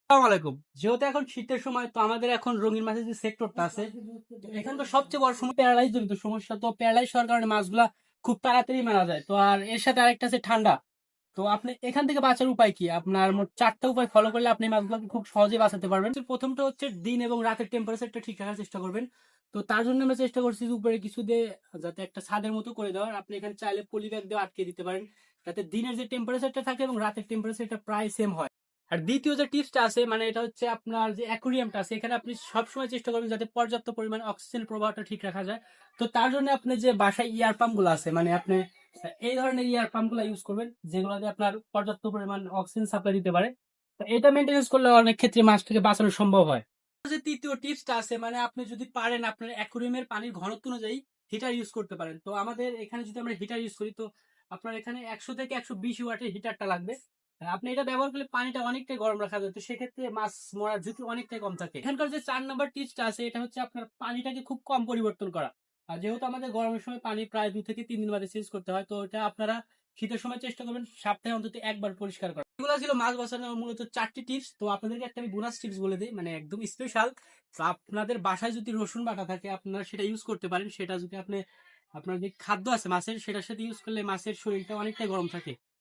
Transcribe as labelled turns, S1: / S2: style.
S1: আসসালামু আলাইকুম। যেহেতু এখন শীতের সময়, তো আমাদের এখন রঙিন মাছের যে সেক্টরটা আছে, তো এখানকার সবচেয়ে বড় সমস্যা প্যারালাইজ জনিত সমস্যা। তো প্যারালাইজ হওয়ার কারণে মাছগুলা খুব তাড়াতাড়ি মারা যায়। তো আর এর সাথে আরেকটা আছে ঠান্ডা। তো আপনি এখান থেকে বাঁচার উপায় কি? আপনার মোট ৪ টা উপায় ফলো করলে আপনি মাছগুলোকে খুব সহজেই বাঁচাতে পারবেন। তো প্রথমটা হচ্ছে দিন এবং রাতের টেম্পারেচারটা ঠিক রাখার চেষ্টা করবেন। তো তার জন্য আমরা চেষ্টা করছি যে উপরে কিছু দিয়ে যাতে একটা ছাদের মতো করে দেওয়ার। আপনি এখানে চাইলে পলি ব্যাগ দিয়ে আটকে দিতে পারেন, যাতে দিনের যে টেম্পারেচারটা থাকে এবং রাতের টেম্পারেচারটা প্রায় সেম হয়। আর দ্বিতীয় যে টিপসটা আছে, মানে এটা হচ্ছে আপনার যে অ্যাকুরিয়ামটা আছে, এখানে আপনি সবসময় চেষ্টা করবেন যাতে পর্যাপ্ত পরিমাণে অক্সিজেন প্রবাহটা ঠিক রাখা যায়। তো তার জন্য আপনি যে বাসায় ইয়ার পাম্প গুলো আছে, মানে আপনি এই ধরনের ইয়ার পাম্প গুলো ইউজ করবেন, যেগুলোতে আপনার পর্যাপ্ত পরিমাণ অক্সিজেন সাপ্লাই দিতে পারে। তো এটা মেনটেন্স করলে অনেক ক্ষেত্রে মাছ থেকে বাঁচানো সম্ভব হয়। যে তৃতীয় টিপসটা আছে, মানে আপনি যদি পারেন আপনার অ্যাকুরিয়ামের পানির ঘনত্ব অনুযায়ী হিটার ইউজ করতে পারেন। তো আমাদের এখানে যদি আমরা হিটার ইউজ করি, তো আপনার এখানে ১০০ থেকে ১২০ ওয়াটের হিটারটা লাগবে। আপনি এটা ব্যবহার করলে পানিটা অনেকটাই গরম রাখা যায়, তো সেক্ষেত্রে মাছ মরার ঝুঁকি অনেকটাই কম থাকে। এখানকার যে ৪ নম্বর টিপসটা আছে, এটা হচ্ছে আপনার পানিটাকে খুব কম পরিবর্তন করা। আর যেহেতু আমাদের গরমের সময় পানি প্রায় ২ থেকে ৩ দিন বাদে চেঞ্জ করতে হয়, তো এটা আপনারা শীতের সময় চেষ্টা করবেন সপ্তাহে অন্তত একবার পরিষ্কার করা। এগুলো ছিল মাছ বাঁচানোর মূলত ৪টি টিপস। তো আপনাদেরকে একটা আমি বোনাস টিপস বলে দিই, মানে একদম স্পেশাল। তো আপনাদের বাসায় যদি রসুন বাটা থাকে, আপনারা সেটা ইউজ করতে পারেন। সেটা যদি আপনি আপনার যে খাদ্য আছে মাছের, সেটার সাথে ইউজ করলে মাছের শরীরটা অনেকটাই গরম থাকে।